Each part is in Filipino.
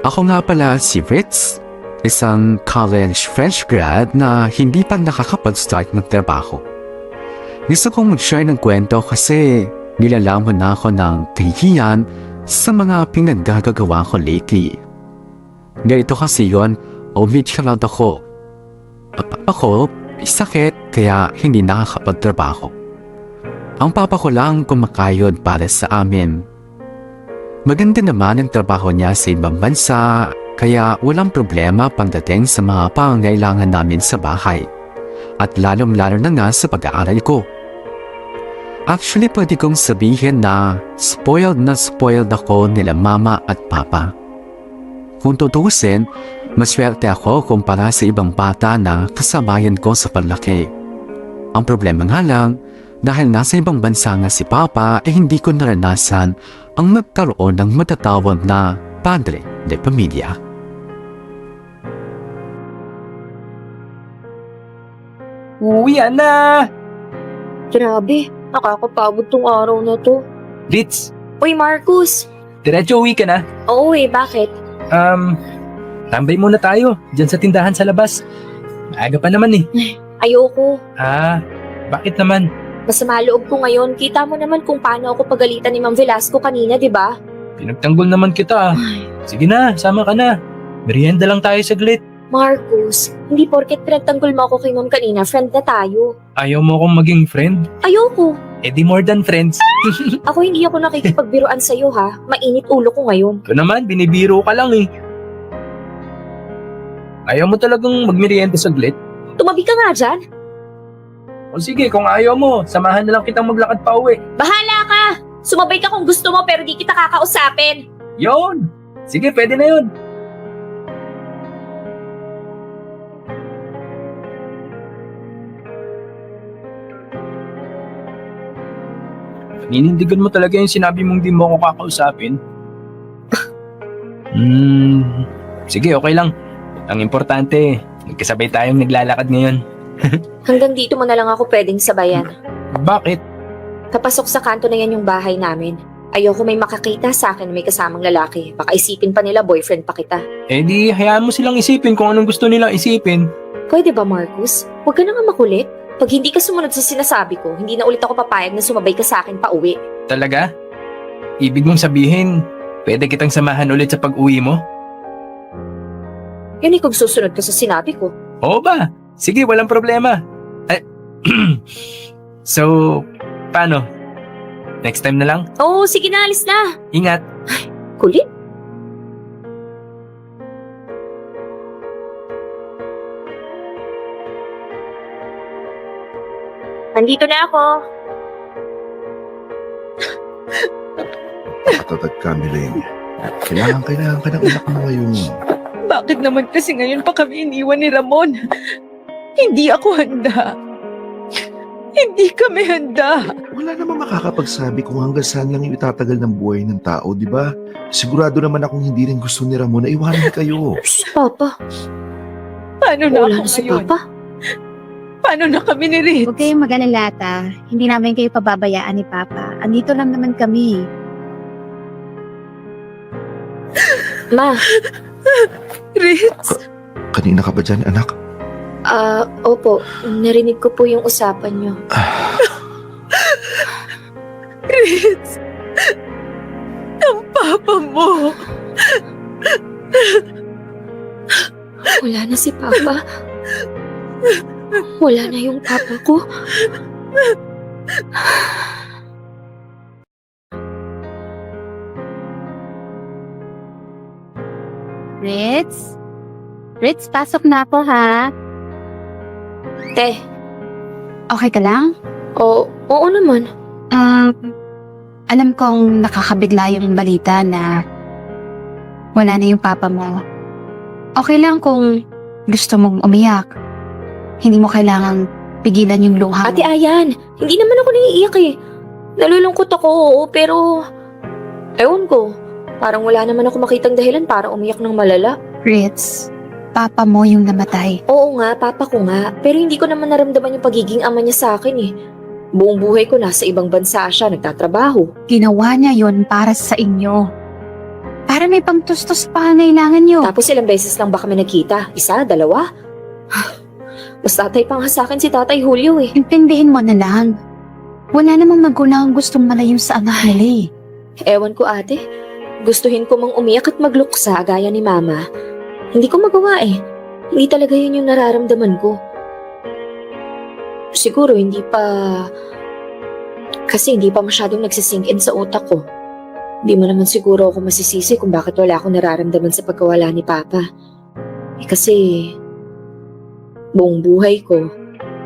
Ako nga pala si Ritz, isang college French grad na hindi pa nakakapag-start ng trabaho. Gusto kong mag-share ng kwento kasi nilalaman na ako ng kahihiyan sa mga pinaggagawa ko lately. Ganito kasi yon, omnichannel ako. Ako, may sakit kaya hindi nakakapagtrabaho. Ang papa ko lang kumakayod para sa amin. Maganda naman ang trabaho niya sa ibang bansa, kaya walang problema pagdating sa mga pangangailangan namin sa bahay. At lalong-lalo na nga sa pag-aaral ko. Actually, pwede kong sabihin na spoiled ako nila mama at papa. Kung tutuusin, maswerte ako kumpara sa ibang bata na kasabayan ko sa paglaki. Ang problema nga lang, dahil nasa ibang bansa nga si papa, hindi ko naranasan ang magkaroon ng matatawag na padre de pamilya. Uwi na! Grabe, nakakapagod tong araw na to. Ritz, Uy, Marcus! diretso uwi ka na. Oo bakit? Tambay muna tayo, dyan sa tindahan sa labas. Maaga pa naman eh. Ayoko. Bakit naman? Masama loob ko ngayon. Kita mo naman kung paano ako pagalitan ni Ma'am Velasco kanina, di ba? Pinagtanggol naman kita. Sige na, sama ka na. Merienda lang tayo saglit. Marcus, hindi porket pinagtanggol mo ako kay Ma'am kanina, friend na tayo. Ayaw mo akong maging friend? Ayoko. Eh di more than friends. Ako hindi ako nakikipagbiruan sa'yo ha. Mainit ulo ko ngayon. Ito naman, binibiro ka lang eh. Ayaw mo talagang magmerienda saglit? Tumabi ka nga dyan. O sige, kung ayaw mo, samahan na lang kitang maglakad pa uwi. Bahala ka! Sumabay ka kung gusto mo pero di kita kakausapin. Yon! Sige, pwede na yun. Ninindigan mo talaga yung sinabi mong di mo ako kakausapin. Sige, okay lang. Ang importante, nagkasabay tayong naglalakad ngayon. Hanggang dito mo na lang ako pwedeng sabayan. Bakit? Kapasok sa kanto na yan yung bahay namin. Ayoko may makakita sa akin na may kasamang lalaki. Baka isipin pa nila boyfriend pa kita. Eh di, hayaan mo silang isipin kung anong gusto nilang isipin. Pwede ba, Marcus? Huwag ka na nga makulit. Pag hindi ka sumunod sa sinasabi ko, hindi na ulit ako papayag na sumabay ka sa akin pa uwi. Talaga? Ibig mong sabihin, pwede kitang samahan ulit sa pag-uwi mo? Yan kung susunod ka sa sinabi ko. Oo ba? Sige, walang problema. So, paano? Next time na lang? Oo, sige na, alis na. Ingat. Kulit. Nandito na ako. Katatag ka, Miling. Kailangan ka ng anak mo ngayon. Bakit naman kasi ngayon pa kami iniwan ni Ramon? Hindi ako handa. Hindi kami handa. Wala namang makakapagsabi kung hanggang saan lang yung itatagal ng buhay ng tao, di ba? Sigurado naman akong hindi rin gusto ni Ramon na iwanan kayo. Si Papa. Paano na Wala ako na si ngayon? Papa. Paano na kami ni Ritz? Huwag kayong mag-alala. Hindi namin kayo pababayaan ni Papa. Andito lang naman kami. Ma, Ritz? Kanina ka ba dyan, anak? opo. Narinig ko po yung usapan nyo. Ritz? Ang papa mo. Wala na si Papa. Wala na yung papa ko. Ritz? Ritz, pasok na ako ha. Te, Okay ka lang? oo naman. Alam kong nakakabigla yung balita na wala na yung papa mo. Okay lang kung gusto mong umiyak. Hindi mo kailangang pigilan yung luha Ate mo. Ayan, hindi naman ako naiiyak eh. Nalulungkot ako, oo, pero... Ewan ko, parang wala naman ako makitang dahilan para umiyak ng malala. Ritz, papa mo yung namatay. Oo nga, papa ko nga. Pero hindi ko naman naramdaman yung pagiging ama niya sa akin eh. Buong buhay ko nasa ibang bansa siya, nagtatrabaho. Ginawa niya yon para sa inyo. Para may pangtustos pa kailangan nyo. Tapos ilang beses lang ba kami nagkita? Isa, dalawa? Mas tatay pa nga sa akin si Tatay Julio eh. Intindihin mo na lang. Wala namang magulang ang gustong malayo sa anak nila eh. Ewan ko ate. Gustuhin ko mang umiyak at magluksa gaya ni Mama. Hindi ko magawa eh. Hindi talaga yun yung nararamdaman ko. Siguro hindi pa... Kasi hindi pa masyadong nagsisink in sa utak ko. Hindi mo naman siguro ako masisisi kung bakit wala akong nararamdaman sa pagkawala ni Papa. Eh kasi... buong buhay ko,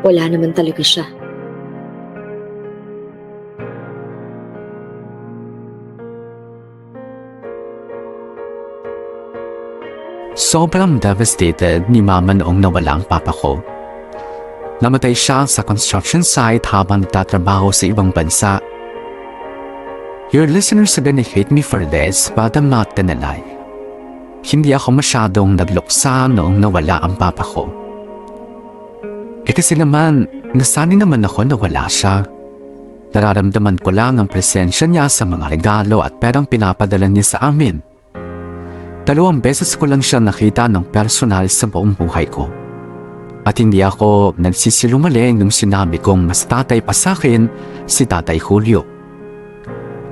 wala naman talaga siya. Sobrang devastated ni Mama noong nawala ang papa ko. Namatay siya sa construction site habang nagtatrabaho sa ibang bansa. Your listeners are gonna hate me for this, but I'm not gonna lie. Hindi ako masyadong nagluksa noong nawala ang papa ko. Kasi naman, nasanay naman ako na wala siya. Nararamdaman ko lang ang presensya niya sa mga regalo at perang pinapadala niya sa amin. 2 beses ko lang siya nakita ng personal sa buong buhay ko. At hindi ako nagsisilungaling nung sinabi kong mas tatay pa sa akin si Tatay Julio.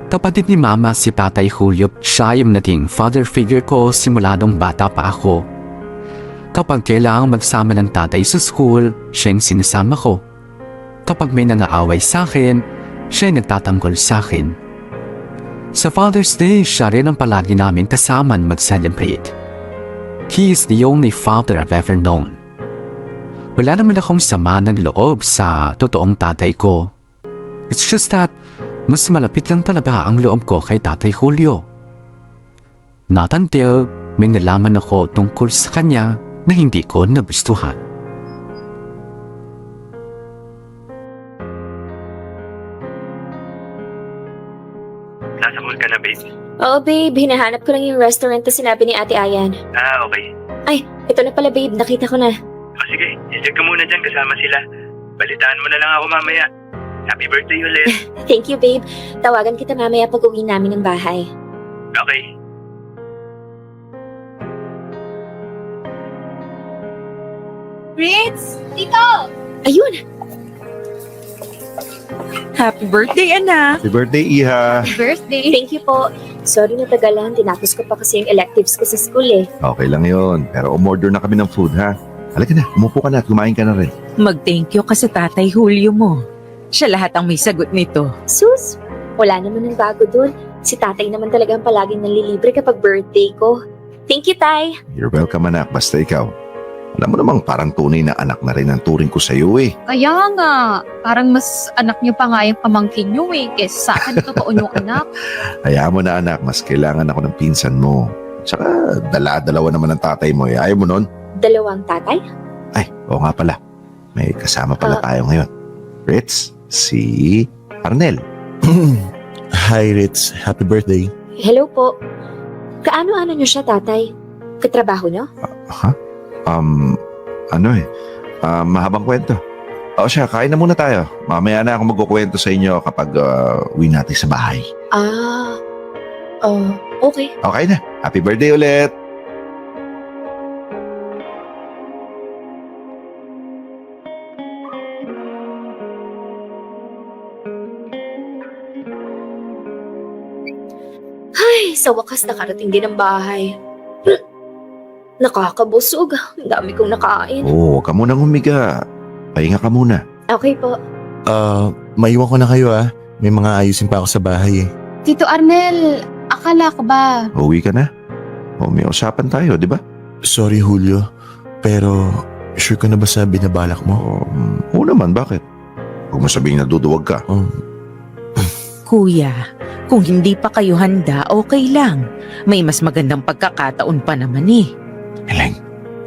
Kapatid ni Mama si Tatay Julio, siya yung naging father figure ko simula nung bata pa ako. Kapag kailangang magsama ng tatay sa school, siya yung sinasama ko. Kapag may nangaaway sa akin, siya yung nagtatanggol sa akin. Sa Father's Day, siya rin ang palagi namin kasaman mag-celebrate. He is the only father I've ever known. Wala naman akong sama ng loob sa totoong tatay ko. It's just that, mas malapit lang talaga ang loob ko kay Tatay Julio. Not until may nalaman ako tungkol sa kanya na hindi ko nagustuhan. Nasa mall ka na, babe? Oo babe, hinahanap ko lang yung restaurant na sinabi ni Ate Ayan. Ah, okay. Ay, ito na pala babe, nakita ko na. O sige, enjoy ka muna dyan kasama sila. Balitaan mo na lang ako mamaya. Happy birthday ulit. Thank you babe. Tawagan kita mamaya pag uwi namin ng bahay. Okay. Ritz! Tito! Ayun! Happy birthday, anak! Happy birthday, Iha! Birthday. Thank you po. Sorry na tagalan, tinapos ko pa kasi yung electives ko sa school eh. Okay lang yon. Pero umorder na kami ng food, ha? Halika na, umupo ka na at kumain ka na rin. Mag-thank you ka sa Tatay Julio mo. Siya lahat ang may sagot nito. Sus, wala naman ng bago dun. Si tatay naman talaga ang palaging nanlilibre kapag birthday ko. Thank you, Tay. You're welcome, anak. Basta ikaw. Alam mo namang parang tunay na anak na rin ang turing ko sa'yo, eh. Kaya nga, parang mas anak nyo pa nga yung pamangkin nyo eh, kesa sa akin totoo yung anak. Hayaan mo na, anak. Mas kailangan ako ng pinsan mo. Tsaka, dala-dalawa naman ang tatay mo, eh. Ayaw mo nun? Dalawang tatay? Ay, oo nga pala. May kasama pala tayo ngayon. Ritz, si Arnel. Hi, Ritz. Happy birthday. Hello po. Kaano-ano niyo siya, tatay? Katrabaho niyo? Ha? Mahabang kwento. O siya, kain na muna tayo. Mamaya na ako magkukwento sa inyo kapag uwi natin sa bahay. Okay. Okay na. Happy birthday ulit. Ay, sa wakas nakarating din ang bahay. Nakakabusog. Ang dami kong nakain. Oo, huwag ka munang humiga. Pahinga ka muna. Okay po. Maiwan ko na kayo ah. May mga ayusin pa ako sa bahay eh. Tito Arnel, akala ko ba? Uwi ka na. O, may usapan tayo, di ba? Sorry, Julio. Pero, sure ka na ba sa binabalak mo? Oo naman, bakit? Huwag mo sabihin na duduwag ka. Kuya, kung hindi pa kayo handa, okay lang. May mas magandang pagkakataon pa naman eh. Eleng,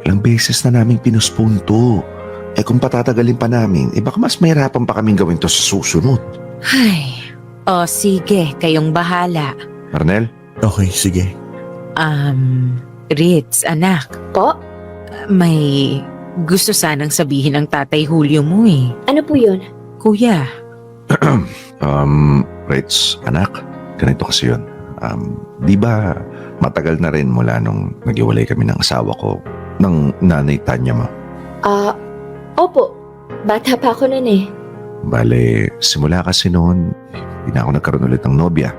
ilang beses na naming pinuspone to. Eh kung patatagalin pa namin, baka mas mahirapan pa kaming gawin to sa susunod. Ay, sige, kayong bahala. Arnel? Okay, sige. Ritz, anak. Po? May gusto sanang sabihin ng Tatay Julio mo eh. Ano po yun? Kuya. Ritz, anak, ganito kasi yun. Di ba matagal na rin mula nung naghiwalay kami ng asawa ko, ng nanay Tanya mo? Opo. Bata pa ako nun eh. Bale, simula kasi noon, hindi na ako nagkaroon ulit ng nobya.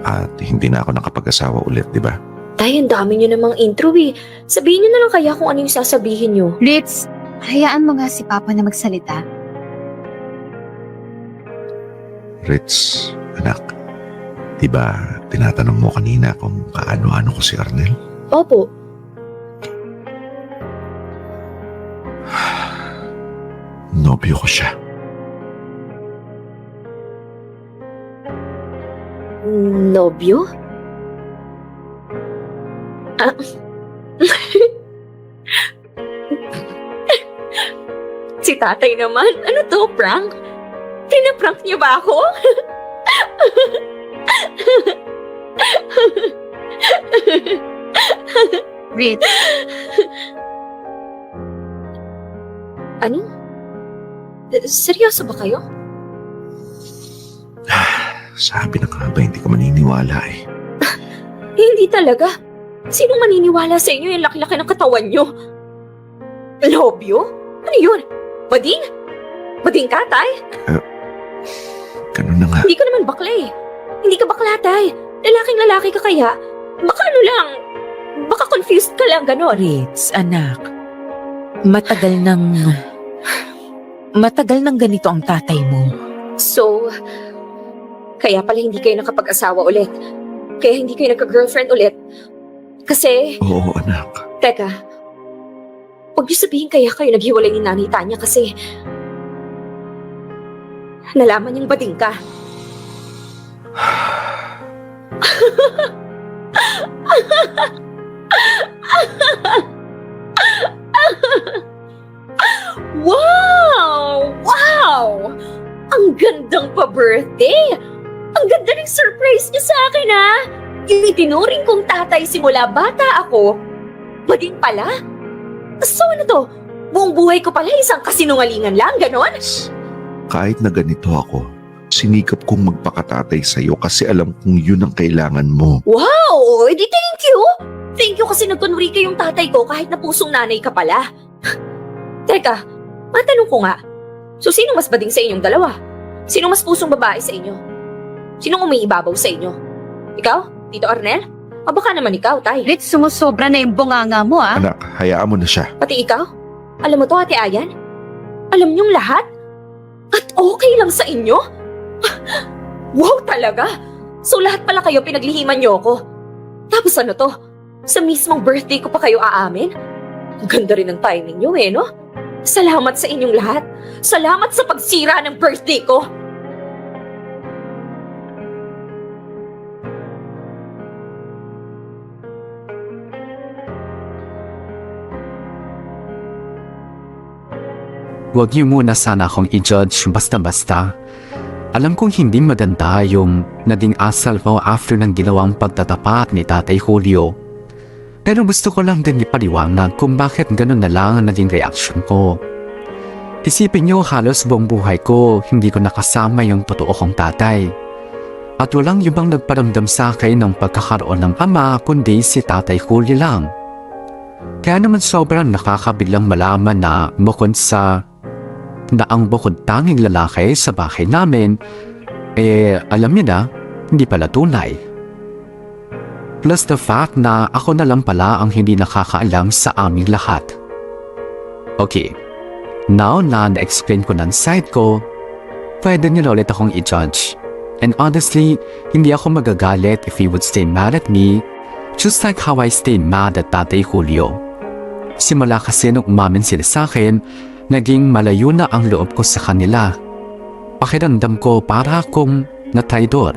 At hindi na ako nakapag-asawa ulit, di ba? Tay, ang dami nyo namang intro eh. Sabihin nyo na lang kaya kung ano yung sasabihin nyo. Ritz, hayaan mo nga si Papa na magsalita. Ritz, anak, di ba tinatanong mo kanina kung kaano-ano ko si Arnel? Opo. Nobyo ko siya. Nobyo? Si tatay naman. Ano to, prank? Pinaprank niyo ba ako? Ritz, Ano? Seryoso ba kayo? Sabi na nga ba, hindi ka maniniwala eh. Hindi talaga. Sinong maniniwala sa inyo yung laki-laki ng katawan nyo? Nobyo? Ano yun? Bading? Bading ka, tay? Ganun na nga. Hindi ka naman bakla eh. Hindi ka bakla, tay. Lalaking lalaki ka kaya. Baka ano lang. Baka confused ka lang, gano'n. Ritz, anak. Matagal nang ganito ang tatay mo. So, kaya pala hindi kayo nakapag-asawa ulit. Kaya hindi kayo nagka-girlfriend ulit. Kasi, Oo, anak. teka, huwag niyo sabihin kaya kayo naghiwalay ni Nanay Tanya kasi nalaman niyang bading ka. Wow! Wow! Ang gandang pa-birthday! Ang ganda ng surprise niyo sa akin, ha? Yung itinuring kong tatay simula bata ako, bading pala? So ano to? Buong buhay ko pala isang kasinungalingan lang, ganon? Kahit na ganito ako, sinikap kong magpakatatay sa'yo kasi alam kong yun ang kailangan mo. Wow! Edi thank you! Thank you kasi nagkunwari kayong tatay ko kahit na pusong nanay ka pala. Teka, matanong ko nga. So sino mas bading sa inyong dalawa? Sino mas pusong babae sa inyo? Sinong umiibabaw sa inyo? Ikaw? Tito Arnel? O baka naman ikaw, tay? Ritz, sumusobra na yung bunganga mo, ah. Anak, hayaan mo na siya. Pati ikaw? Alam mo to, Ate Ayan? Alam niyong lahat? At okay lang sa inyo? Wow talaga! So lahat pala kayo pinaglihiman niyo ako. Tapos ano to? Sa mismong birthday ko pa kayo aamin? Ang ganda rin ng timing niyo eh, no? Salamat sa inyong lahat. Salamat sa pagsira ng birthday ko. Huwag niyo muna sana akong i-judge basta-basta. Alam kong hindi maganda yung naging asal mo after ng ginawang pagtatapat ni Tatay Julio. Pero gusto ko lang din ipaliwanag kung bakit ganun na lang ang naging reaction ko. Isipin niyo halos buong buhay ko hindi ko nakasama yung totoo kong tatay. At walang ibang nagparamdam sa akin ng pagkakaroon ng ama kundi si Tatay Julio lang. Kaya naman sobrang nakakabilang malaman na bukod sa ang bukod tanging lalaki sa bahay namin, alam niyo na, hindi pala tunay. Plus the fact na ako na lang pala ang hindi nakakaalam sa aming lahat. Okay, now na na-explain ko ng side ko, pwede niyo ulit akong i-judge. And honestly, hindi ako magagalit if you would stay mad at me, just like how I stayed mad at Tatay Julio. Simula kasi nung umamin sila sa akin, naging malayo na ang loob ko sa kanila. Pakiramdam ko para akong natraidor.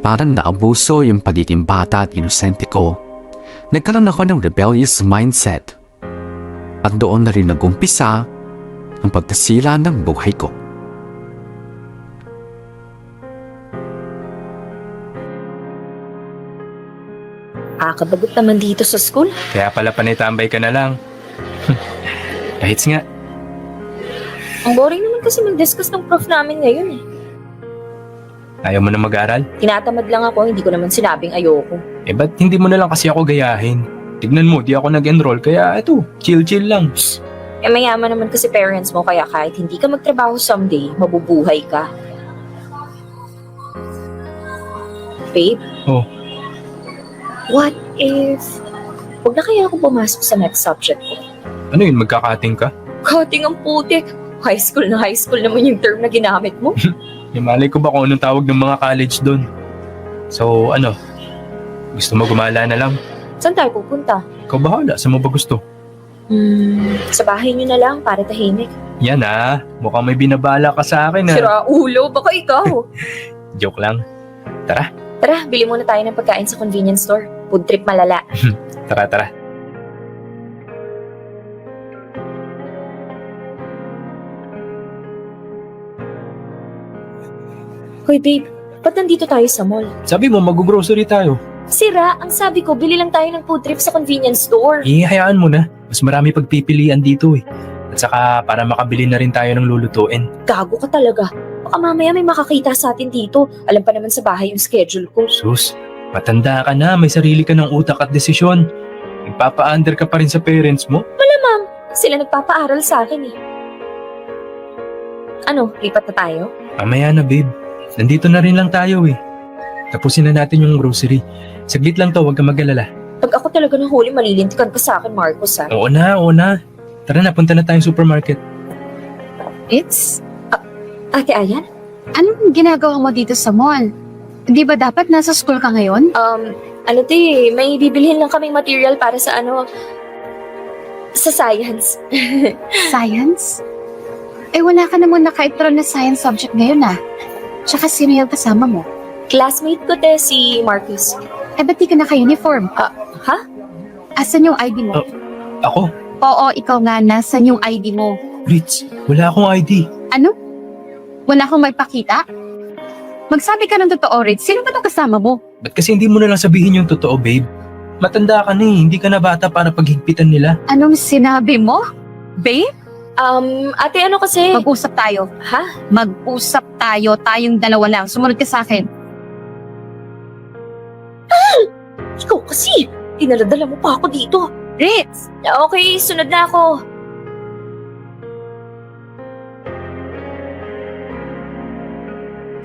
Parang naabuso yung pagiging bata at inosente ko. Nagkaroon ako ng rebellious mindset. At doon na rin nag-umpisa ang pagkasira ng buhay ko. Kabagot naman dito sa school. Kaya pala panitambay ka na lang. Kahit nga. Ang boring naman kasi mag-discuss ng prof namin ngayon eh. Ayaw mo na mag-aral? Tinatamad lang ako, hindi ko naman sinabing ayoko. Eh ba't hindi mo na lang kasi ako gayahin? Tignan mo, di ako nag-enroll kaya eto, chill-chill lang. Eh mayaman naman kasi parents mo, kaya kahit hindi ka magtrabaho someday, mabubuhay ka. Babe? Oh. What if... Huwag na kaya ako pumasok sa next subject ko? Ano yun, magkakating ka? Cutting ang putik. High school naman yung term na ginamit mo. Malay ko ba kung anong tawag ng mga college doon? So, ano? Gusto mo gumala na lang? Saan tayo pupunta? Ikaw bahala, saan mo ba gusto? Sa bahay niyo na lang para tahimik. Yan mukhang may binabala ka sa akin Sira ulo, baka ikaw. Joke lang. Tara, bili muna tayo ng pagkain sa convenience store. Food trip malala. Tara. Hoy babe, ba't nandito tayo sa mall? Sabi mo, mag-grocery tayo. Sira, ang sabi ko, bili lang tayo ng food trip sa convenience store. Ihayaan mo na. Mas marami pagpipilian dito eh. At saka para makabili na rin tayo ng lulutuin. Gago ka talaga. Baka mamaya may makakita sa atin dito. Alam pa naman sa bahay yung schedule ko. Sus, matanda ka na, may sarili ka ng utak at desisyon. Nagpapa-under ka pa rin sa parents mo? Malamang, sila nagpapaaral sa akin eh. Ano, lipat na tayo? Mamaya na babe. Nandito na rin lang tayo eh. Tapusin na natin yung grocery. Saglit lang to, huwag ka mag-alala. Pag ako talaga nahuli, malilintikan ka sa akin, Marcos ha. Oo na. Tara na, punta na tayong supermarket. Ritz, Ate Ayan? anong ginagawa mo dito sa mall? Di ba dapat nasa school ka ngayon? May bibilhin lang kaming material para sa sa science. Science? Eh wala ka naman naka-enroll na science subject ngayon Tsaka sino yung kasama mo? Classmate ko si Marcus. Eh ba't di ka naka-uniform? Ha? Asan yung ID mo? Ako? Oo, ikaw nga, nasan yung ID mo? Ritz, wala akong ID. Ano? Wala akong may pakita? Magsabi ka ng totoo, Ritz. Sino ba itong kasama mo? Ba't kasi hindi mo na lang sabihin yung totoo, babe? Matanda ka na eh, hindi ka na bata para paghigpitan nila. Anong sinabi mo? Babe? Ate, ano kasi? Mag-usap tayo. Ha? Mag-usap tayo. Tayong dalawa lang. Sumunod ka sa akin. Ikaw kasi. Dinaladala mo pa ako dito. Ritz! Okay, sunod na ako.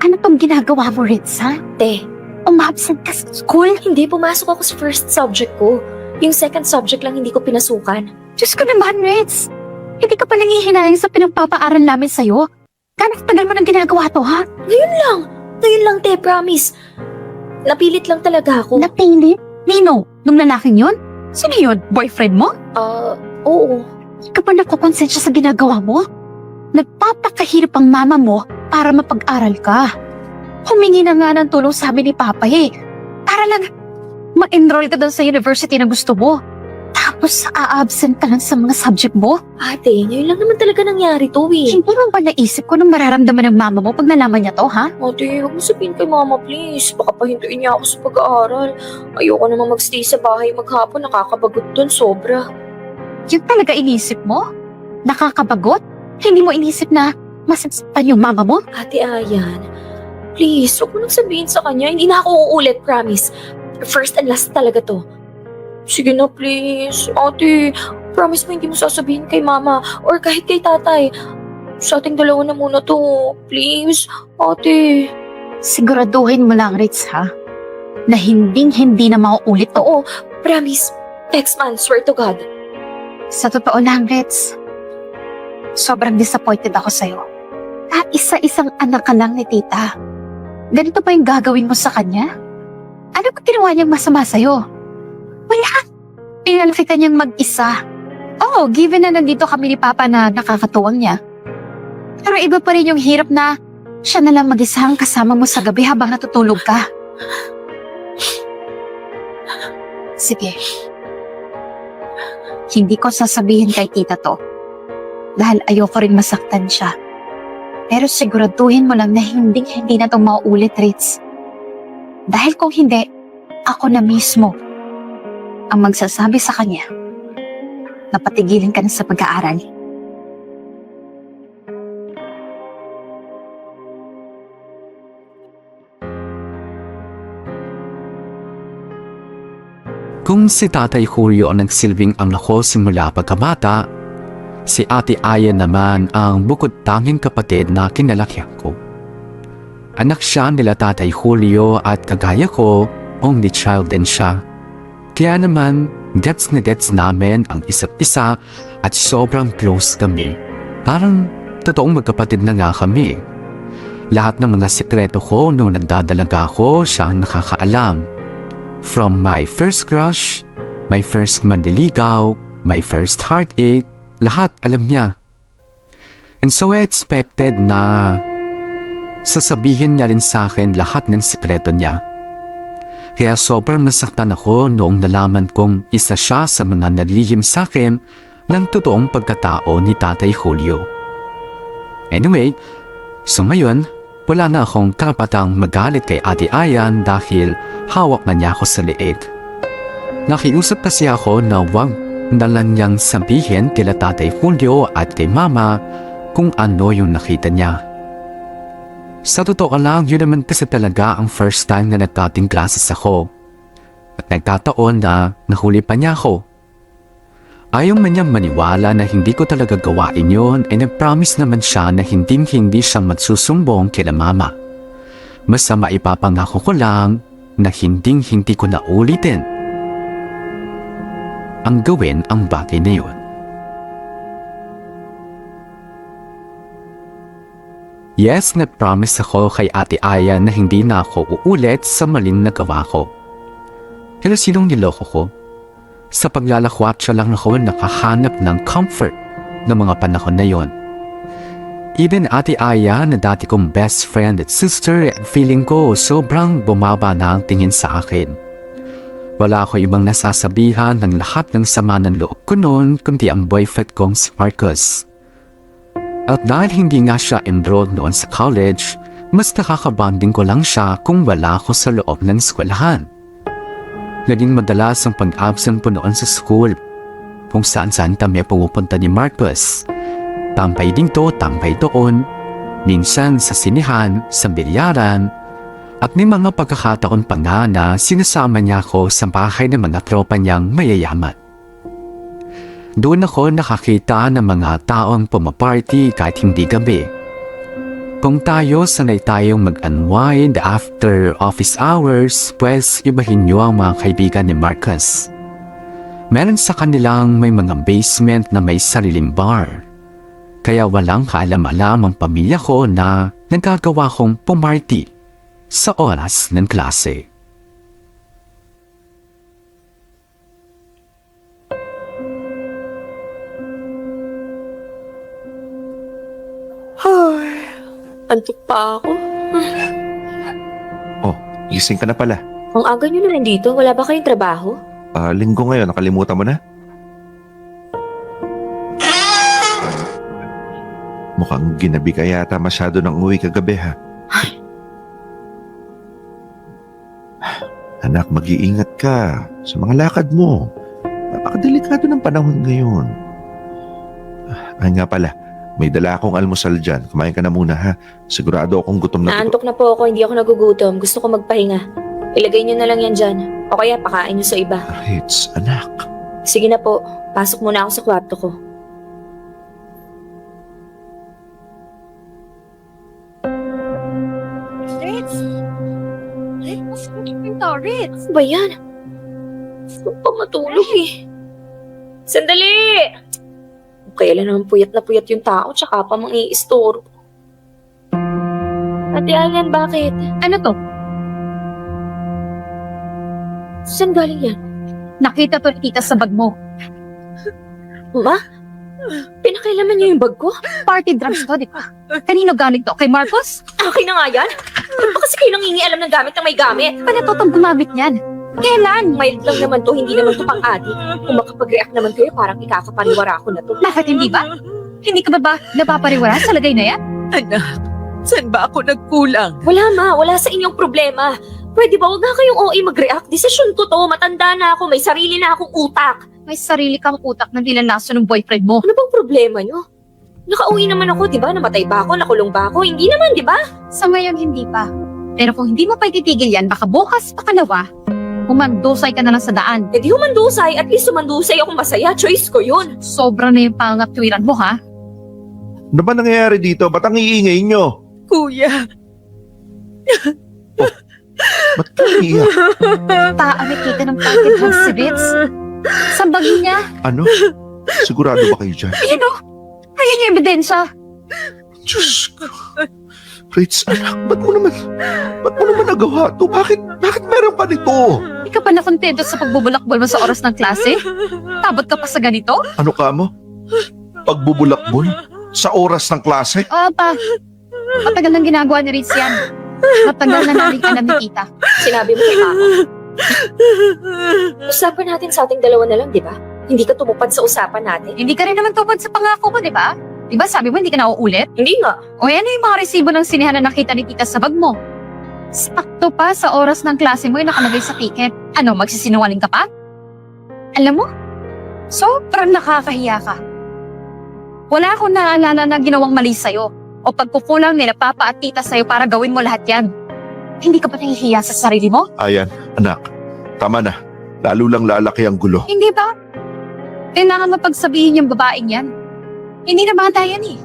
Ano tong ginagawa mo, Ritz, ha? Te, Umabsent ka sa school? hindi pumasok ako sa first subject ko. Yung second subject lang hindi ko pinasukan. Diyos ko naman, Ritz. Hindi ka pa nangihinayang sa pinagpapaaral namin sa'yo. Gano'ng tagal mo nang ginagawa to, ha? Ngayon lang, te, promise. Napilit lang talaga ako. Napilit? Nino? Nung lalaking yun? Sino yun? Boyfriend mo? Oo. Hindi ka pa nakukonsensya sa ginagawa mo? Nagpapakahirap ang mama mo para mapag-aral ka. Humingi na nga ng tulong sa amin ni Papa para lang ma-enroll ka doon sa university na gusto mo. Tapos a-absent ka lang sa mga subject mo? Ate, ngayon lang naman talaga nangyari to eh. Hindi mo ba naisip ko nung mararamdaman ng mama mo pag nalaman niya to, ha? Ate, huwag mo sabihin kay mama please. Baka pahintuin niya ako sa pag-aaral. Ayoko naman magstay sa bahay maghapon. Nakakabagot dun, sobra. Yun talaga inisip mo? Nakakabagot? Hindi mo inisip na masasaktan yung mama mo? Ate Ayan, please, huwag mo nang sabihin sa kanya. Hindi na ako uulit, promise. First and last talaga to. Sige na, please. Ate, promise mo hindi mo sasabihin kay mama or kahit kay tatay. Sa ating dalawa na muna to. Please, ate. Siguraduhin mo lang, Ritz, ha? Na hindi na mauulit to. Oo, promise. Next man, swear to God. Sa totoo lang, Ritz, sobrang disappointed ako sa'yo. At isa-isang anak ka lang ni tita. Ganito pa yung gagawin mo sa kanya? Ano kung ginawa niyang masama sa'yo? Wala. Pinalaki ka niyang mag-isa. Oo, given na nandito kami ni Papa na nakakatuwang niya. Pero iba pa rin yung hirap na siya na lang mag-isa ang kasama mo sa gabi habang natutulog ka. Sige. Hindi ko sasabihin kay tita to. Dahil ayoko rin masaktan siya. Pero siguraduhin mo lang na hindi na itong mauulit, Ritz. Dahil kung hindi, ako na mismo ang magsasabi sa kanya na patigilin ka na sa pag-aaral. Kung si Tatay Julio ang nagsilbing anak ko simula pagkabata, si Ate Aya naman ang bukod tanging kapatid na kinalakihan ko. Anak siya nila Tatay Julio at kagaya ko, only child din siya. Kaya naman, gets na gets namin ang isa't isa at sobrang close kami. Parang totoong magkapatid na nga kami. Lahat ng mga sekreto ko nung nagdadalaga ako, siya ang nakakaalam. From my first crush, my first manliligaw, my first heartache, lahat alam niya. And so I expected na sasabihin niya rin sa akin lahat ng sekreto niya. Kaya sobrang nasaktan ako noong nalaman kong isa siya sa mga nalihim sa akin ng totoong pagkatao ni Tatay Julio. Anyway, so ngayon, wala na akong karapatang magalit kay Ate Ayan dahil hawak na niya ako sa liig. Nakiusap kasi ako na wag na lang niyang sabihin kila Tatay Julio at kay Mama kung ano yung nakita niya. Sa totoo lang, yun naman kasi talaga ang first time na nagkating classes ako. At nagkataon na nahuli pa niya ako. Ayaw man niyang maniwala na hindi ko talaga gawain yun ay nag-promise naman siya na hindi siya magsusumbong kila Mama. Basta maipapangako ko lang na hindi ko na ulitin ang gawin ang bagay na yun. Yes, nag-promise ako kay Ate Aya na hindi na ako uulit sa maling nagawa ko. Pero sinong niloko ko? Sa paglalakwat siya lang ako nakahanap ng comfort ng mga panahon na yon. Even Ate Aya na dati kong best friend at sister, feeling ko sobrang bumaba na ang tingin sa akin. Wala ako ibang nasasabihan ng lahat ng sama ng loob ko noon kundi ang boyfriend kong si Marcus. At dahil hindi nga siya enrolled noon sa college, mas nakakabanding ko lang siya kung wala ako sa loob ng eskwelahan. Naging madalas ang pag-absent po noon sa school, kung saan-saan kami pumupunta ni Marcus. Tampay dito, tampay doon, minsan sa sinihan, sa bilyaran, at may mga pagkakataon pa nga na sinasama niya ako sa bahay ng mga tropa niyang mayayaman. Doon ako nakakita ng mga taong pumaparty kahit hindi gabi. Kung tayo sanay tayong mag-unwind after office hours, pues ibahin niyo ang mga kaibigan ni Marcus. Meron sa kanilang may mga basement na may sariling bar. Kaya walang kaalam-alam ang pamilya ko na nagagawa kong pumarty sa oras ng klase. Antok pa ako. Oh, gising ka na pala. Ang aga nyo na nandito, wala ba kayong trabaho? Linggo ngayon, nakalimutan mo na? Mukhang ginabi ka yata masyado ng uwi kagabi, ha? Anak, mag-iingat ka sa mga lakad mo. Napakadelikado ng panahon ngayon. Ay nga pala, may dala akong almusal dyan. Kumain ka na muna, ha? Sigurado akong gutom na Naantok na po ako, hindi ako nagugutom. Gusto ko magpahinga. Ilagay nyo na lang yan dyan. O kaya pakain nyo sa iba. Ritz, anak. Sige na po, pasok muna ako sa kwarto ko. Ritz! Ritz, pinto, Ritz! Ano ba yan? Gusto pa matulog eh. Sandali! Kailan naman puyat na puyat yung tao tsaka pa mang i-store. Ate Ayan, bakit? Ano to? Saan galing yan? Nakita to ni tita sa bag mo. Ma? Pinakailaman niyo yung bag ko? Party drugs to, di ba? Kanino galing to? Kay Marcos? Akin na nga yan? Ba't ba kasi kayo nangingialam ng gamit ng may gamit? Paano to itong gumamit niyan? Kailan? Mild lang naman to, hindi naman to pang-adi. Kung makapag-react naman kayo, parang ikakapaniwara ko na to. Bakit hindi ba? Hindi ka ba napapariwara sa lagay na yan? Anak, saan ba ako nagkulang? Wala ma, wala sa inyong problema. Pwede ba huwag na kayong OA mag-react? Desisyon ko to, matanda na ako, may sarili na akong utak. May sarili kang utak na nilalaso ng boyfriend mo. Ano bang problema nyo? Nakauwi naman ako, di ba? Namatay ba ako? Nakulong ba ako? Hindi naman, di ba? Sa ngayon, hindi pa. Pero kung hindi mo pa ititigil yan, baka bukas, pakalawa, Humandusay ka na lang sa daan. Eh di humandusay, at least humandusay ako masaya. Choice ko yun. Sobra na yung pangatwiran mo, ha? Ano ba nangyayari dito? Ba't ang iingay nyo? Kuya, Ba't ka iiyak? Taamit kita ng packet drugs si Ritz. Sambagin niya. Ano? Sigurado ba kayo dyan? Ayan o. Ayan yung ebidensya. Diyos ko. Ritz, anak, ba't mo naman nagawa to? Bakit meron pa nito? Hindi ka pa nakontento sa pagbubulakbol mo sa oras ng klase? Tabot ka pa sa ganito? Ano ka mo? Pagbubulakbol? Sa oras ng klase? Oo pa. Matagal nang ginagawa ni Ritz yan. Matagal na namin alam ni tita. Sinabi mo kay mama. Usapan natin sa ating dalawa na lang, di ba? Hindi ka tumupad sa usapan natin. Hindi ka rin naman tupad sa pangako mo, di ba? Di ba sabi mo hindi ka nauulit? Hindi nga. O ano yung mga resibo ng sinihan na nakita ni tita sa bag mo? Sakto pa sa oras ng klase mo yung nakalagay sa ticket. Ano, magsisinungaling ka pa? Alam mo, sobrang nakakahiya ka. Wala akong naalala na ginawang mali sa'yo o pagkukulang nila papa at tita sa'yo para gawin mo lahat yan. Hindi ka ba nahihiya sa sarili mo? Ayan, anak, tama na. Lalo lang lalaki ang gulo. Hindi ba? Kailangan mapagsabihin yung babaeng yan. Hindi na bata yan eh.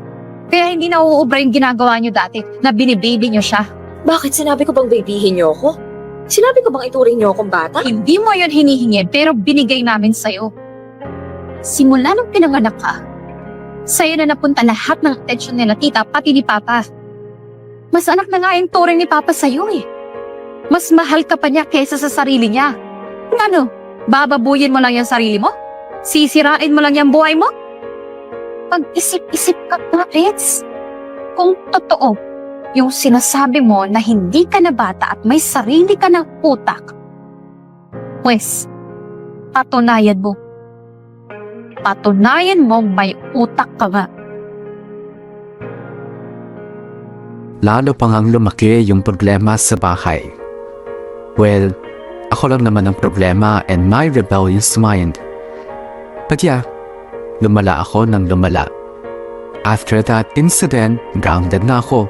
Kaya hindi na uubra yung ginagawa nyo dati na binibaby nyo siya. Bakit sinabi ko bang babyhin niyo ako? Sinabi ko bang ituring niyo akong bata? Hindi mo yun hinihingi pero binigay namin sa'yo. Simula nung pinanganak ka, sa'yo na napunta lahat ng atensyon nila tita pati ni papa. Mas anak na nga yung turing ni papa sa'yo eh. Mas mahal ka pa niya kesa sa sarili niya. Ano? Bababuyin mo lang yung sarili mo? Sisirain mo lang yung buhay mo? Pag-isip-isip ka pa, Ritz. Kung totoo, yung sinasabi mo na hindi ka na bata at may sarili ka ng utak, pwes, patunayan mo. Patunayan mo may utak ka nga. Lalo pang ang lumaki yung problema sa bahay. Well, ako lang naman ang problema and my rebellious mind. But yeah, lumala ako ng lumala. After that incident, grounded na ako.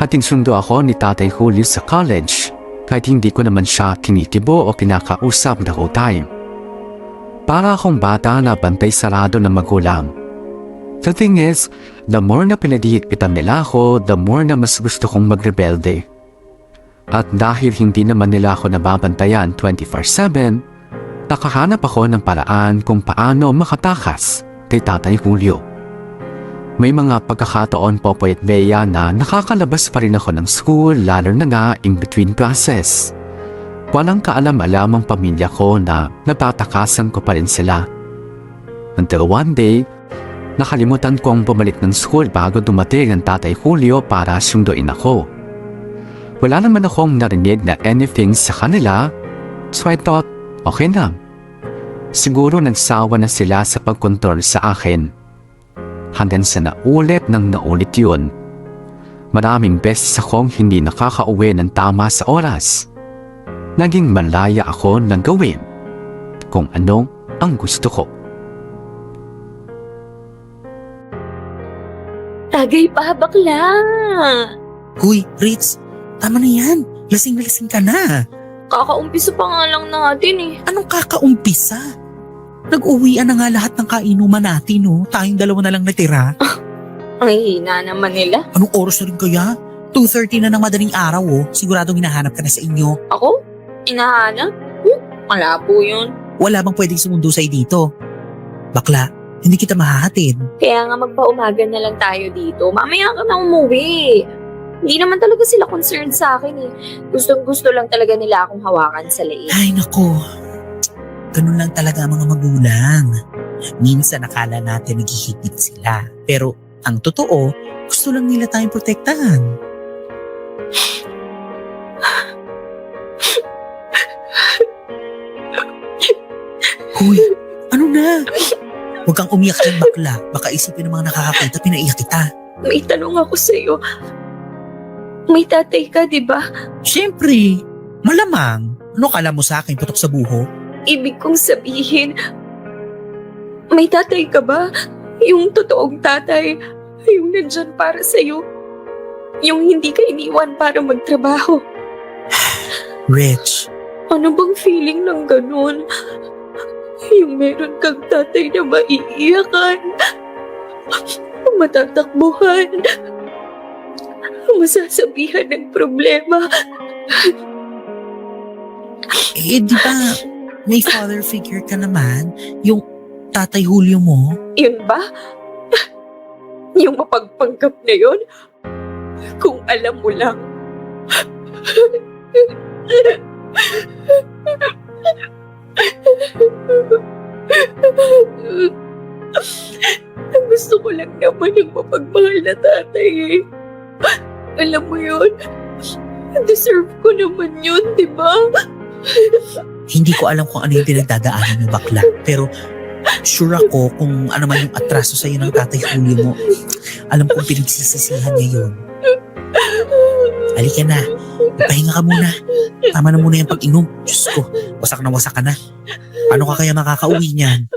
Hating sundo ako ni Tatay Julio sa college kahit hindi ko naman siya tinitibo o kinakausap the whole time. Para akong bata na bantay sarado ng magulang. The thing is, the more na pinadihit-pitan nila ako, the more na mas gusto kong magrebelde. At dahil hindi naman nila ako nababantayan 24/7, nakahanap ako ng paraan kung paano makatakas kay Tatay Julio. May mga pagkakataon po at Bea na nakakalabas pa rin ako ng school lalo na nga in between classes. Walang kaalam-alam ang pamilya ko na natatakasan ko pa rin sila. Until one day, nakalimutan kong bumalik ng school bago dumating ang Tatay Julio para sunduin ako. Wala naman akong narinig na anything sa kanila, so I thought, okay na. Siguro nagsawa na sila sa pagkontrol sa akin. Hanggang sa naulit yun. Maraming beses akong hindi nakakauwi ng tama sa oras. Naging malaya ako ng gawin kung ano ang gusto ko. Tagay pa, bakla! Huy, Ritz, tama na yan. Lasing na lasing ka na. Kakaumpisa pa nga lang natin eh. Anong kakaumpisa? Nag-uwian na nga lahat ng kainuman natin, no? Tayong dalawa na lang natira. Ang hihina naman nila. Anong oras na rin kaya? 2:30 na ng madaling araw, oh. Siguradong hinahanap ka na sa inyo. Ako? Inahanap? Wala po yun. Wala bang pwedeng sumundo sa'yo dito? Bakla, hindi kita mahahatid. Kaya nga magpaumaga na lang tayo dito. Mamaya ka na umuwi. Hindi naman talaga sila concerned sa akin eh. Gustong-gusto lang talaga nila akong hawakan sa leeg. Ay, nako. Ganun lang talaga ang mga magulang. Minsan nakala natin naghihigit sila. Pero ang totoo, gusto lang nila tayong protektahan. Hoy, ano na? Huwag kang umiyak dyan, bakla. Baka isipin ng mga nakakakita, pinaiyak kita. May tanong ako sa'yo. May tatay ka, di ba? Siyempre, malamang. Ano kala mo sa akin, putok sa buho? Ibig kong sabihin, may tatay ka ba? Yung totoong tatay, yung nandyan para sa'yo. Yung hindi ka iniwan para magtrabaho. Rich, Ano bang feeling ng ganun? Yung meron kang tatay na maiiyakan, matatakbuhan, masasabihan ng problema. Eh, di ba may father figure ka naman? Yung tatay Julio mo? Yun ba? Yung mapagpanggap na yun? Kung alam mo lang. Ang gusto ko lang naman yung mapagmahal na tatay eh. Alam mo yun? Deserve ko naman yun, di ba? Hindi ko alam kung ano yung pinagdadaanan mo, bakla. Pero sure ako kung ano man yung atraso sa'yo ng tatay Julio mo. Alam kong pinagsisisihan niya yun. Halika na. Pahinga ka muna. Tama na muna yung pag-inom. Diyos ko, wasak ka na. Paano ka kaya makakauwi niyan?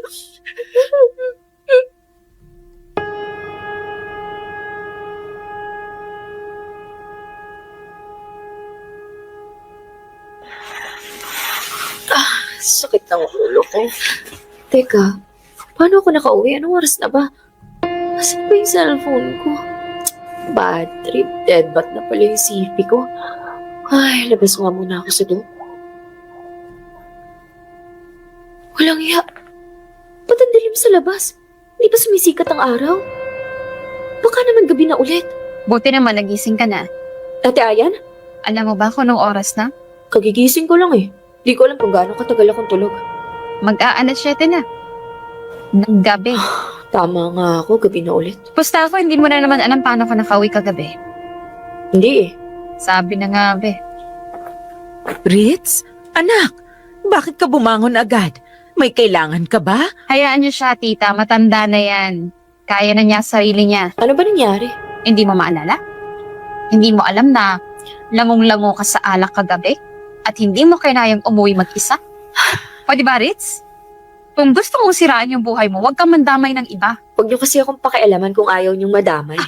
Sakit ng ulo ko. Teka, paano ako nakauwi? Anong oras na ba? Asan ba yung cellphone ko? Bad trip. Deadbat na pala yung CP ko. Ay, labas nga muna ako sa doon. Walang iya. Ba't ang dilim sa labas? Hindi ba sumisikat ang araw? Baka naman gabi na ulit. Buti naman nagising ka na. Ate Ayan, Alam mo ba kung anong oras na? kagigising ko lang eh. Di ko alam kung gaano katagal akong tulog. Mag-aanat 7 na. Ng gabi. Tama nga ako, gabi na ulit. Pusta ako, hindi mo na naman alam paano ka nakauwi kagabi. Hindi eh. Sabi na nga, be. Ritz? Anak, bakit ka bumangon agad? May kailangan ka ba? Hayaan niyo siya, tita. Matanda na yan. Kaya na niya sarili niya. Ano ba nangyari? Hindi mo maalala? Hindi mo alam na lamong-lango ka sa alak kagabi? At hindi mo kainayang umuwi mag-isa? O diba, Ritz? Kung gusto mong siraan yung buhay mo, huwag kang mandamay ng iba. Huwag niyo kasi akong pakialaman kung ayaw niyong madamay.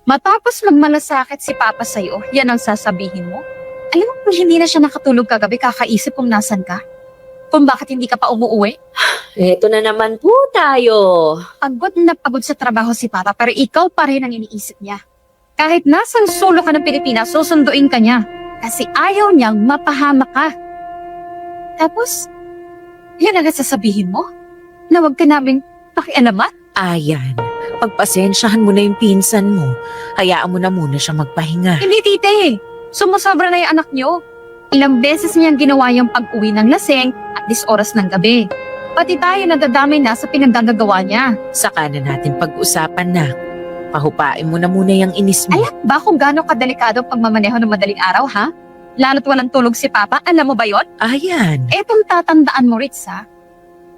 Matapos magmalasakit si Papa sa'yo, yan ang sasabihin mo? Alam mo kung hindi na siya nakatulog kagabi, kakaisip kung nasan ka? Kung bakit hindi ka pa umuuwi? Eto na naman po tayo. Pagod na pagod sa trabaho si Papa, pero ikaw pa rin ang iniisip niya. Kahit nasang solo ka ng Pilipinas, susunduin ka niya. Kasi ayaw niyang mapahamak ka. Tapos, yan agad sasabihin mo? Na huwag ka naming pakialaman? Ayan, pagpasensyahan mo na yung pinsan mo. Hayaan mo na muna siya magpahinga. Hindi, tite. Sumusobra na yung anak niyo. Ilang beses niyang ginawa yung pag-uwi ng laseng at dis oras ng gabi. Pati tayo nadadamay na sa pinagdagagawa niya. Saka na natin pag-usapan na. Pahupain mo na muna yung inis mo. Alam ba kung gaano kadelikado ang pagmamaneho ng madaling araw, ha? Lalo't walang tulog si Papa, alam mo ba yon? Ayan. Etong tatandaan mo, Ritz, ha?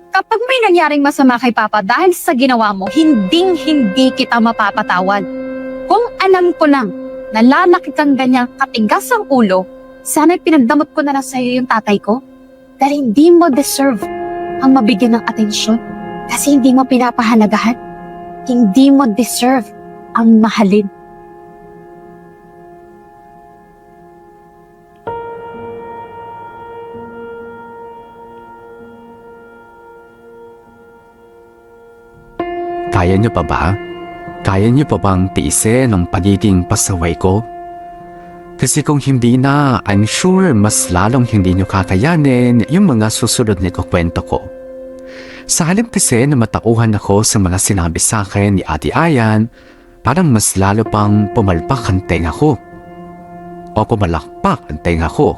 Kapag may nangyaring masama kay Papa dahil sa ginawa mo, hinding-hindi kita mapapatawad. Kung alam ko lang na lalaki kang ganyang katigas ang ulo, sana'y pinagdamot ko na lang sa'yo yung tatay ko. Dahil hindi mo deserve ang mabigyan ng atensyon. Kasi hindi mo pinapahalagahan. Hindi mo deserve ang mahalin. Kaya niyo pa ba? Kaya niyo pa bang tiisin ang pagiging pasaway ko? Kasi kung hindi na, I'm sure mas lalong hindi niyo kakayanin yung mga susunod na kwento ko. Sa halip kasi na matauhan ako sa mga sinabi sa akin ni Ate Ayan, parang mas lalo pang pumalpak ang tenga ko. O pumalakpak ang tenga ko.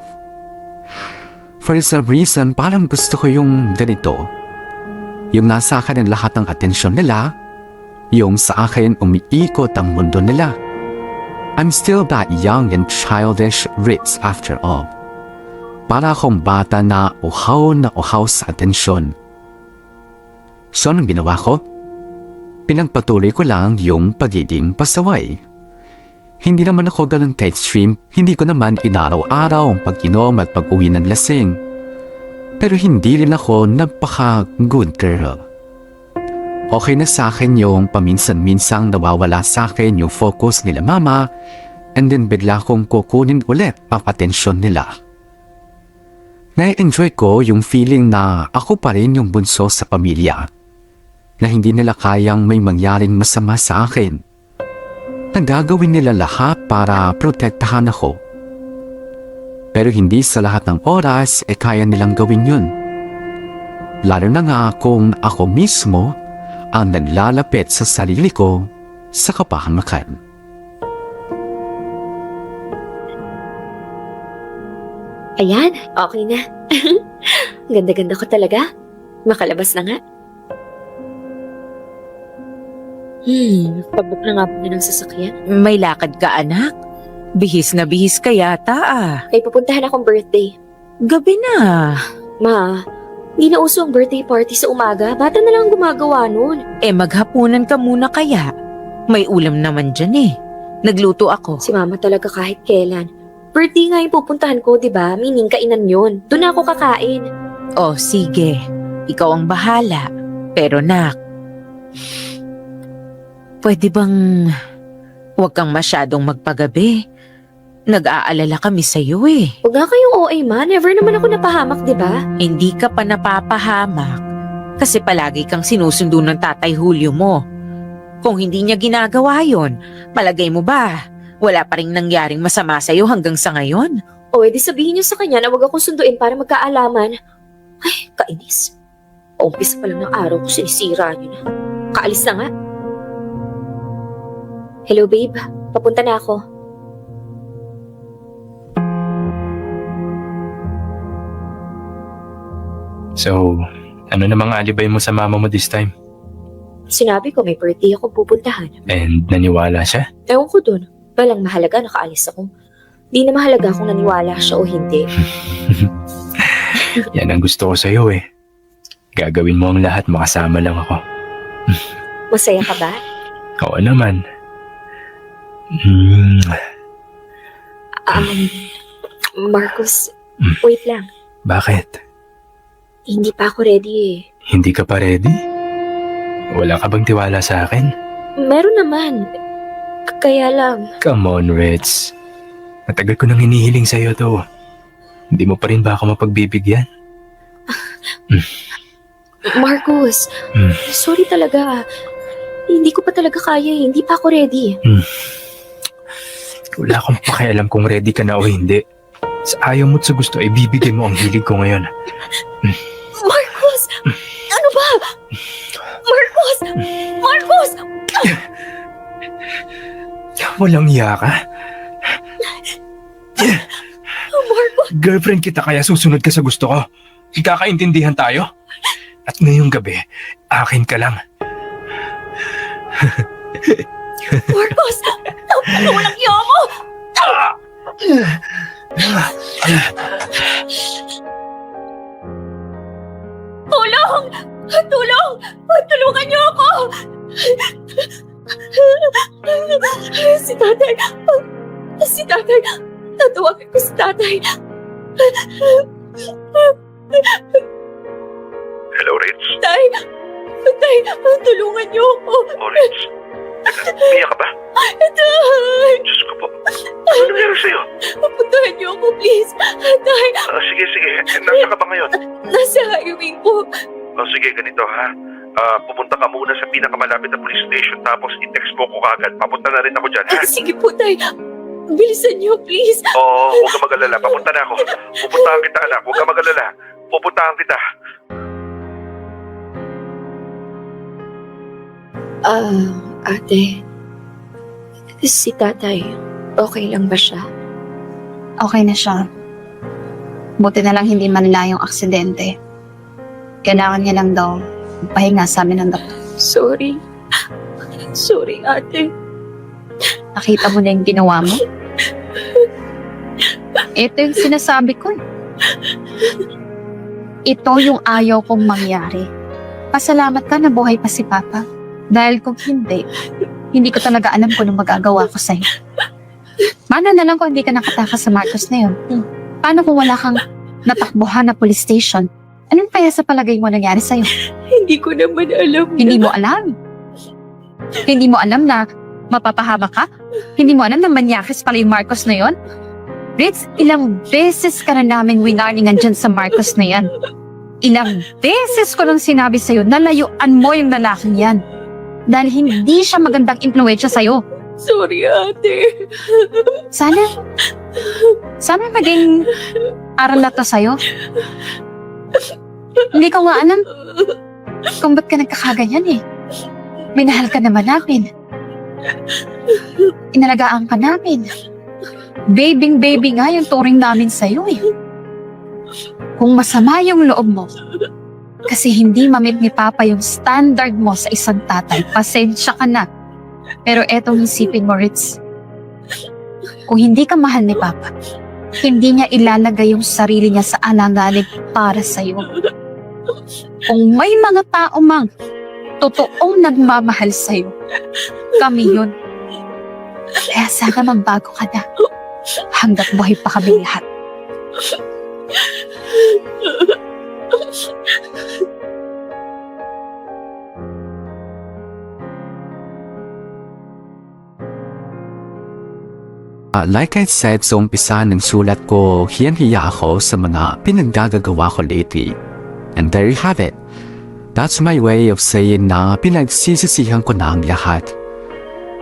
For some reason, parang gusto ko yung ganito. Yung nasa akin ang lahat ng atensyon nila, yung sa akin umiikot ang mundo nila. I'm still that young and childish Ritz after all. Para akong bata na uhaw sa atensyon. So anong ginawa ko? Pinagpatuloy ko lang yung pagiging pasaway. Hindi naman ako ganun ka-extreme, hindi ko naman inaraw-araw ang pag-inom at pag-uwi ng lasing. Pero hindi rin ako nagpaka-good girl. Okay na sa akin yung paminsan-minsang nawawala sa akin yung focus nila mama and then bigla kong kukunin ulit ang atensyon nila. Na-enjoy ko yung feeling na ako pa rin yung bunso sa pamilya. Na hindi nila kayang may mangyaring masama sa akin. Na gagawin nila lahat para protektahan ako. Pero hindi sa lahat ng oras kaya nilang gawin yun. Lalo na nga kung ako mismo ang naglalapit sa sarili ko sa kapahamakan. Ayan, okay na. Ganda-ganda ko talaga. Makalabas na nga. Pabok na nga po na ng sasakyan. May lakad ka, anak? Bihis na bihis ka yata ah. May pupuntahan akong birthday. Gabi na. Ma, hindi na uso ang birthday party sa umaga. Bata na lang ang gumagawa nun. Maghapunan ka muna kaya. May ulam naman dyan eh. Nagluto ako. Si mama talaga kahit kailan. Birthday nga yung pupuntahan ko, di ba? Meaning kainan yun. Doon na ako kakain. Oh, sige. Ikaw ang bahala. Pero nak, pwede bang huwag kang masyadong magpagabi? Nag-aalala kami sa'yo eh. Huwag nga kayong OA, ma. Never naman ako napahamak, di ba? Hindi ka pa napapahamak kasi palagi kang sinusundo ng Tatay Julio mo. Kung hindi niya ginagawa yon, palagay mo ba wala pa rin nangyaring masama sa'yo hanggang sa ngayon? O, edi sabihin niyo sa kanya na huwag akong sunduin para magkaalaman. Ay, kainis. Umpisa pa lang ng araw ko sinisira niyo na. Kaalis na nga. Hello, babe. Papunta na ako. So, ano namang alibay mo sa mama mo this time? Sinabi ko may birthday akong pupuntahan. And naniwala siya? Ewan ko dun. Walang mahalaga, nakaalis ako. Di na mahalaga kung naniwala siya o hindi. Yan ang gusto ko sa'yo eh. Gagawin mo ang lahat, makasama lang ako. Masaya ka ba? Oo naman. Marcos, wait lang. Bakit? Hindi pa ako ready eh. Hindi ka pa ready? Wala ka bang tiwala sa akin? Meron naman. Kaya lang. Come on, Reds. Matagal ko nang hinihiling sa'yo to. Hindi mo pa rin ba ako mapagbibigyan? Marcos, sorry talaga. Hindi ko pa talaga kaya eh. Hindi pa ako ready. Wala akong pakialam kung ready ka na o hindi. Sa ayaw mo't sa gusto, ibibigay mo ang hilig ko ngayon. Marcos! Ano ba? Marcos! Marcos! Walang iya ka? Marcos! Girlfriend kita kaya susunod ka sa gusto ko. Ikakaintindihan tayo? At ngayong gabi, akin ka lang. Marcos! Ano walang iya mo? Tulong! Tulong! Tulungan niyo ako! Si tatay! Si tatay! Tatawagan ko si tatay! Hello, Rich. Tay! Tay! Tulungan niyo ako! Oh, Rich. Teka, umiyak ka ba? Tay! Diyos ko po. Ano nangyari sa'yo? Puntahan niyo ako, please! Tay! Sige, sige. Nasa ka ba ngayon? Nasa highway po! Sige, ganito ha. Pupunta ka muna sa pinakamalapit na police station tapos i-text mo ko kagad. Papunta na rin ako dyan, ha? Sige po, Tay! Bilisan niyo, please! Oo, huwag ka mag-alala. Papunta na ako. Pupuntahan kita, anak. Huwag ka mag-alala. Pupuntahan kita. Ate, si tatay, okay lang ba siya? Okay na siya. Buti na lang hindi manla yung aksidente. Kailangan niya lang daw pahinga sa amin ng doktor. Sorry. Sorry, ate. Nakita mo na yung ginawa mo? Ito yung sinasabi ko. Ito yung ayaw kong mangyari. Pasalamat ka na buhay pa si Papa. Dahil kung hindi ko talaga alam kung anong magagawa ko sa'yo. Paano na lang kung hindi ka nakatakas sa Marcos na yun? Paano kung wala kang natakbuhan na police station? Anong kaya sa palagay mo nangyari sa'yo? Hindi ko naman alam Hindi mo alam. Hindi mo alam na mapapahama ka? Hindi mo alam na manyakis pala yung Marcos na yun? Ritz, ilang beses ka na namin winarningan dyan sa Marcos na yan. Ilang beses ko lang sinabi sa'yo na layuan mo yung lalaking yan. Dahil hindi siya magandang impluensya sa'yo. Sorry, ate. Sana maging aral na to sa'yo. Hindi ko nga alam kung ba't ka nagkakaganyan eh. Minahal ka naman namin. Inalagaan ka namin. Baby nga yung turing namin sa'yo eh. Kung masama yung loob mo, kasi hindi mamit ni Papa yung standard mo sa isang tatay, pasensya ka na. Pero etong isipin mo, Ritz. Kung hindi ka mahal ni Papa, hindi niya ilalagay yung sarili niya sa alanganin para sa'yo. Kung may mga tao mang totoong nagmamahal sa'yo, kami yun. Kaya sana magbago ka na hanggat buhay pa kami lahat. Like I said sa umpisa ng sulat ko, hiyang-hiya ako sa mga pinaggagawa ko lately. And there you have it. That's my way of saying na pinagsisisihan ko na ang lahat.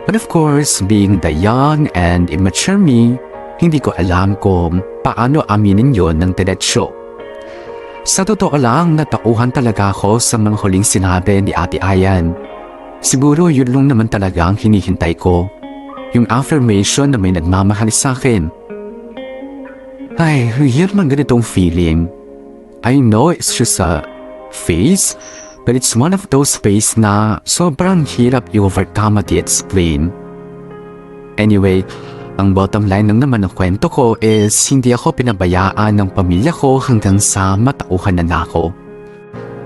But of course, being the young and immature me, hindi ko alam kung paano aminin yon ng diretsyo. Sa totoo lang, natauhan talaga ako sa mga huling sinabi ni Ate Ayan. Siguro yun lang naman talaga ang hinihintay ko. Yung affirmation na may nagmamahal sa akin. Ay, yun man ganitong feeling. I know it's just a phase, but it's one of those phase na sobrang hirap i-overcome at i-explain. Anyway, ang bottom line lang naman ng kwento ko is hindi ako pinabayaan ng pamilya ko hanggang sa matauhan na ako.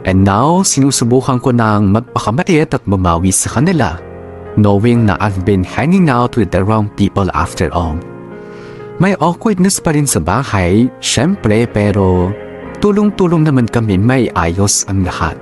And now, sinusubukan ko nang magpakabait at bumawi sa kanila, knowing na I've been hanging out with the wrong people after all. May awkwardness pa rin sa bahay, syempre, pero tulong-tulong naman kami may ayos ang lahat.